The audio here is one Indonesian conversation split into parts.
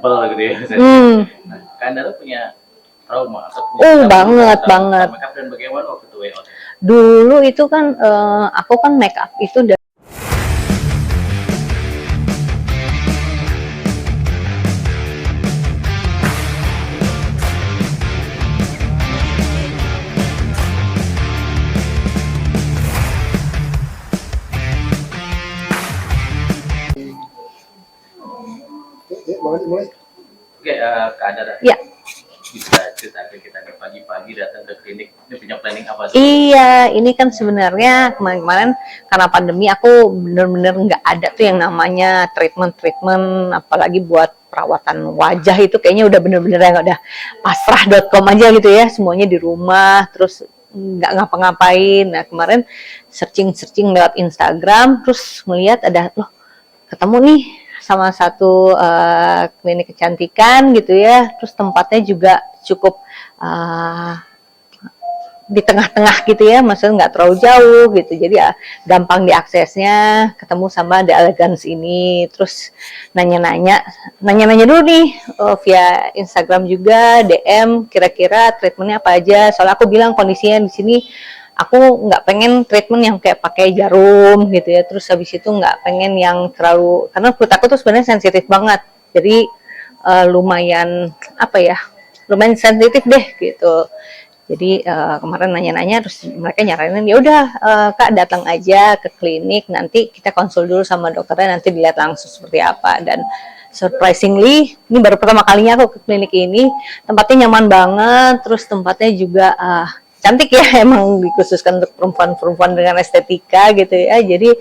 tebal gitu ya. Hmm. Nah, Kak Andara punya trauma atau punya Oh, pengalaman banget, tentang banget. makeup dan bagaimana waktu itu WO? Dulu itu kan aku kan make up itu Oke, Kak Andara ya. bisa cerita ke kita nih, pagi-pagi datang ke klinik ini punya planning apa sih? Iya, ini kan sebenarnya kemarin-kemarin karena pandemi aku bener-bener nggak ada tuh yang namanya treatment, apalagi buat perawatan wajah itu kayaknya udah bener-bener yang udah pasrah.com aja gitu ya, semuanya di rumah, terus nggak ngapa-ngapain. Nah kemarin searching lewat Instagram, terus melihat ada loh ketemu nih sama satu klinik kecantikan gitu ya, terus tempatnya juga cukup di tengah-tengah gitu ya, maksudnya nggak terlalu jauh gitu, jadi ya gampang diaksesnya, ketemu sama The Elegance ini, terus nanya-nanya dulu nih via Instagram juga, DM kira-kira treatmentnya apa aja, soalnya aku bilang kondisinya di sini aku nggak pengen treatment yang kayak pakai jarum gitu ya, terus habis itu nggak pengen yang terlalu, karena kulit aku tuh sebenarnya sensitif banget, jadi lumayan apa ya, lumayan sensitif deh gitu. Jadi kemarin nanya-nanya, terus mereka nyaranin ya udah Kak datang aja ke klinik, nanti kita konsul dulu sama dokternya, nanti dilihat langsung seperti apa. Dan surprisingly ini baru pertama kalinya aku ke klinik ini, tempatnya nyaman banget, terus tempatnya juga cantik ya, emang dikhususkan untuk perempuan-perempuan dengan estetika gitu ya, jadi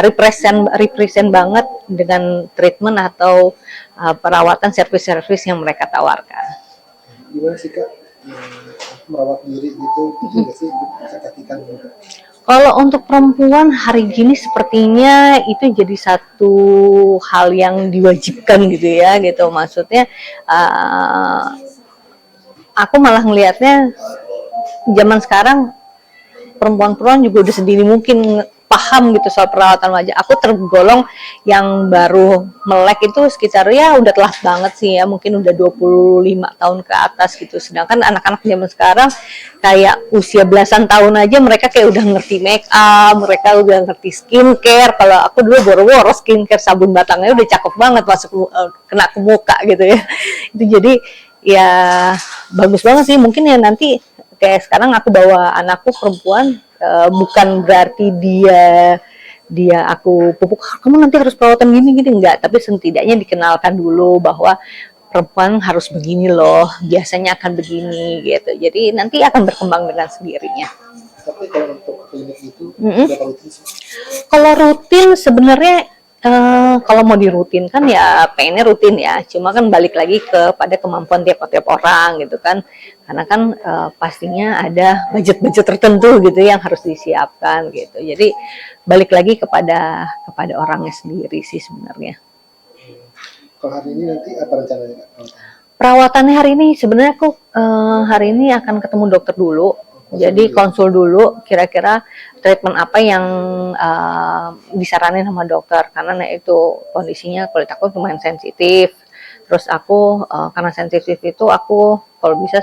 represent banget dengan treatment atau perawatan servis-servis yang mereka tawarkan. Gimana sih Kak merawat diri gitu, nggak sih kecantikan juga? Kalau untuk perempuan hari gini sepertinya itu jadi satu hal yang diwajibkan gitu ya, gitu maksudnya. Aku malah ngelihatnya zaman sekarang perempuan-perempuan juga udah sendiri mungkin paham gitu soal perawatan wajah. Aku tergolong yang baru melek itu sekitar ya udah telat banget sih ya, mungkin udah 25 tahun ke atas gitu. Sedangkan anak-anak zaman sekarang kayak usia belasan tahun aja mereka kayak udah ngerti make up, mereka udah ngerti skincare. Kalau aku dulu boro-boro skincare, sabun batangnya udah cakep banget masuk kena ke muka gitu ya. Itu jadi ya bagus banget sih, mungkin ya nanti kayak sekarang aku bawa anakku perempuan, bukan berarti dia aku pupuk kamu nanti harus perawatan gini enggak, tapi setidaknya dikenalkan dulu bahwa perempuan harus begini loh, biasanya akan begini gitu, jadi nanti akan berkembang dengan sendirinya. Tapi kalau untuk klinik itu berapa rutin sih? Kalau rutin sebenarnya kalau mau dirutinkan ya pengennya rutin ya, cuma kan balik lagi kepada kemampuan tiap orang gitu kan, karena kan pastinya ada budget tertentu gitu yang harus disiapkan gitu, jadi balik lagi kepada orangnya sendiri sih sebenarnya. Kalau hari ini nanti apa rencananya Kak? Perawatannya hari ini sebenarnya aku hari ini akan ketemu dokter dulu. Jadi konsul dulu kira-kira treatment apa yang disaranin sama dokter, karena itu kondisinya kulit aku lumayan sensitif. Terus aku karena sensitif itu aku kalau bisa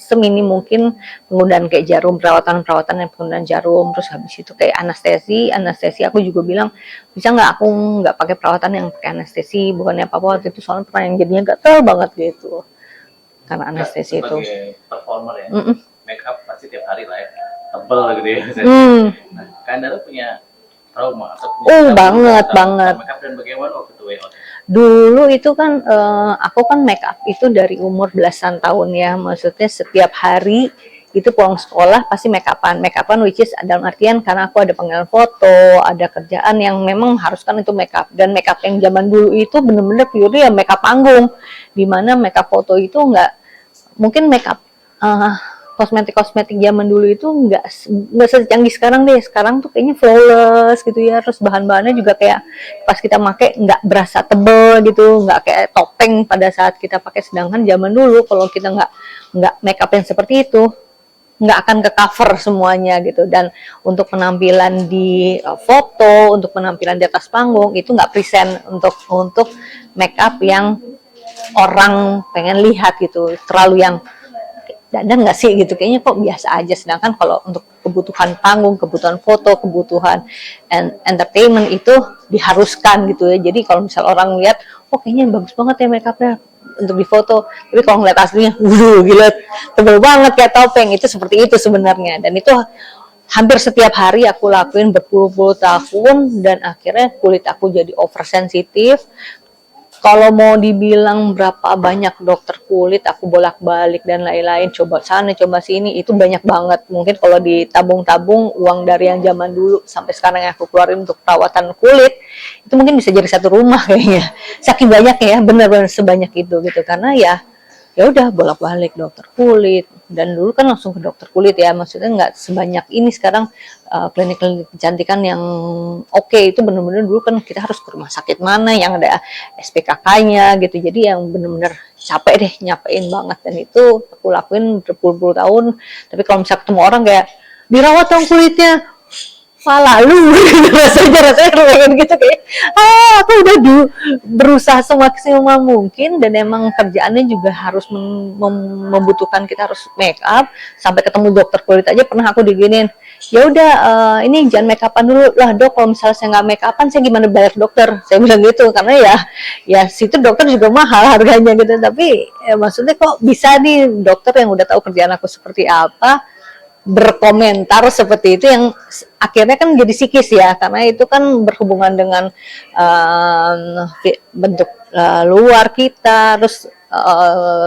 semini mungkin penggunaan kayak jarum, perawatan yang penggunaan jarum, terus habis itu kayak anestesi aku juga bilang bisa nggak aku nggak pakai perawatan yang pakai anestesi, bukannya apa-apa waktu itu soalnya pernah yang jadinya gatel banget gitu karena anestesi itu. Sebagai performer ya, make up pasti tiap hari lah ya, tebel gitu ya. Nah, Kak Andara punya trauma atau punya banget. make up dan bagaimana waktu itu WO? Dulu itu kan aku kan make up itu dari umur belasan tahun ya, maksudnya setiap hari itu pulang sekolah pasti make upan which is dalam artian karena aku ada panggilan foto, ada kerjaan yang memang haruskan itu make up, dan make up yang zaman dulu itu bener-bener pure ya make up panggung, dimana make up foto itu nggak mungkin make up kosmetik zaman dulu itu nggak secanggih sekarang deh. Sekarang tuh kayaknya flawless gitu ya, terus bahan-bahannya juga kayak pas kita pakai nggak berasa tebel gitu, nggak kayak topeng pada saat kita pakai. Sedangkan zaman dulu kalau kita nggak make up yang seperti itu nggak akan ke cover semuanya gitu, dan untuk penampilan di foto, untuk penampilan di atas panggung itu nggak present untuk make up yang orang pengen lihat gitu, terlalu yang dandan nggak sih gitu, kayaknya kok biasa aja. Sedangkan kalau untuk kebutuhan panggung, kebutuhan foto, kebutuhan entertainment itu diharuskan gitu ya. Jadi kalau misal orang lihat, oh kayaknya bagus banget ya make upnya untuk difoto, tapi kalau ngeliat aslinya, waduh gila, tebel banget kayak topeng. Itu seperti itu sebenarnya, dan itu hampir setiap hari aku lakuin berpuluh-puluh tahun, dan akhirnya kulit aku jadi oversensitif. Kalau mau dibilang berapa banyak dokter kulit aku bolak-balik dan lain-lain, coba sana coba sini, itu banyak banget. Mungkin kalau ditabung-tabung uang dari yang zaman dulu sampai sekarang yang aku keluarin untuk perawatan kulit, itu mungkin bisa jadi satu rumah kayaknya, saking banyak ya, benar-benar sebanyak itu gitu. Karena ya udah bolak-balik dokter kulit, dan dulu kan langsung ke dokter kulit ya, maksudnya nggak sebanyak ini sekarang. Klinik-klinik kecantikan yang oke itu bener-bener dulu kan kita harus ke rumah sakit mana yang ada SPKK-nya gitu, jadi yang bener-bener capek deh, nyapein banget. Dan itu aku lakuin berpuluh-puluh tahun. Tapi kalau misalnya ketemu orang kayak dirawat dong kulitnya, lalu rasanya pengen gitu kayak aku udah berusaha semaksimal mungkin, dan emang kerjaannya juga harus membutuhkan kita harus make up. Sampai ketemu dokter kulit aja pernah aku diginin, ya udah ini jangan make upan dulu lah dok, kalau misalnya saya nggak make upan saya gimana bayar dokter, saya bilang gitu. Karena ya situ dokter juga mahal harganya gitu. Tapi maksudnya kok bisa nih dokter yang udah tahu kerjaan aku seperti apa berkomentar seperti itu, yang akhirnya kan jadi psikis ya, karena itu kan berhubungan dengan bentuk luar kita, terus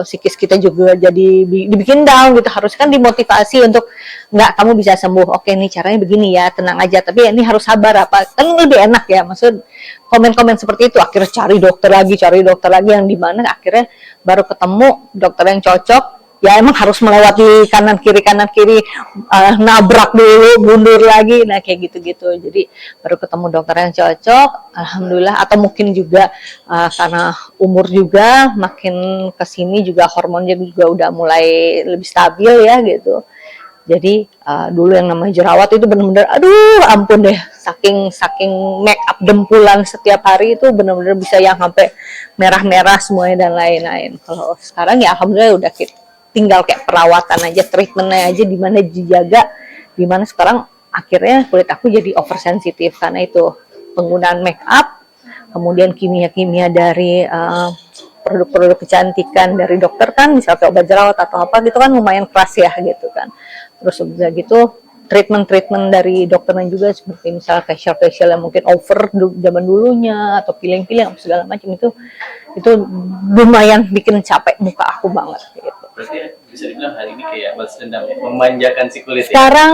psikis kita juga jadi dibikin down gitu. Harus kan dimotivasi untuk nggak, kamu bisa sembuh, oke nih caranya begini ya, tenang aja, tapi ini harus sabar, apa kan lebih enak ya. Maksud komen-komen seperti itu, akhirnya cari dokter lagi yang dimana akhirnya baru ketemu dokter yang cocok. Ya emang harus melewati kanan kiri, nabrak dulu, mundur lagi, nah kayak gitu-gitu. Jadi baru ketemu dokter yang cocok, alhamdulillah. Atau mungkin juga karena umur juga makin kesini juga hormonnya juga udah mulai lebih stabil ya gitu. Jadi dulu yang namanya jerawat itu bener-bener, aduh ampun deh, saking make up dempulan setiap hari itu bener-bener bisa yang sampai merah-merah semuanya dan lain-lain. Kalau sekarang ya alhamdulillah udah tinggal kayak perawatan aja, treatmentnya aja, dimana dijaga, dimana sekarang akhirnya kulit aku jadi oversensitif karena itu penggunaan make up, kemudian kimia-kimia dari produk-produk kecantikan dari dokter kan, misalnya obat jerawat atau apa gitu kan lumayan keras ya gitu kan. Terus udah gitu treatment dari dokternya juga seperti misalnya facial yang mungkin over zaman dulunya, atau peeling segala macam, itu lumayan bikin capek muka aku banget gitu. Berarti bisa dibilang hari ini kayak balas dendam ya, memanjakan si kulit ya? Sekarang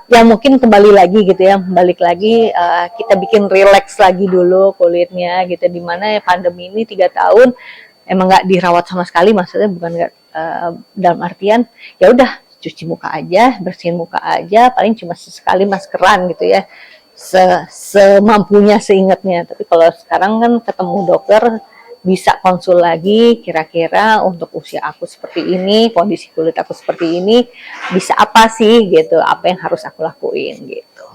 ya mungkin kembali lagi gitu ya, balik lagi kita bikin relax lagi dulu kulitnya gitu. Dimana pandemi ini 3 tahun emang nggak dirawat sama sekali, maksudnya bukan nggak dalam artian ya udah cuci muka aja, bersihin muka aja, paling cuma sesekali maskeran gitu ya, semampunya, seingatnya. Tapi kalau sekarang kan ketemu dokter, bisa konsul lagi, kira-kira untuk usia aku seperti ini, kondisi kulit aku seperti ini, bisa apa sih gitu, apa yang harus aku lakuin gitu.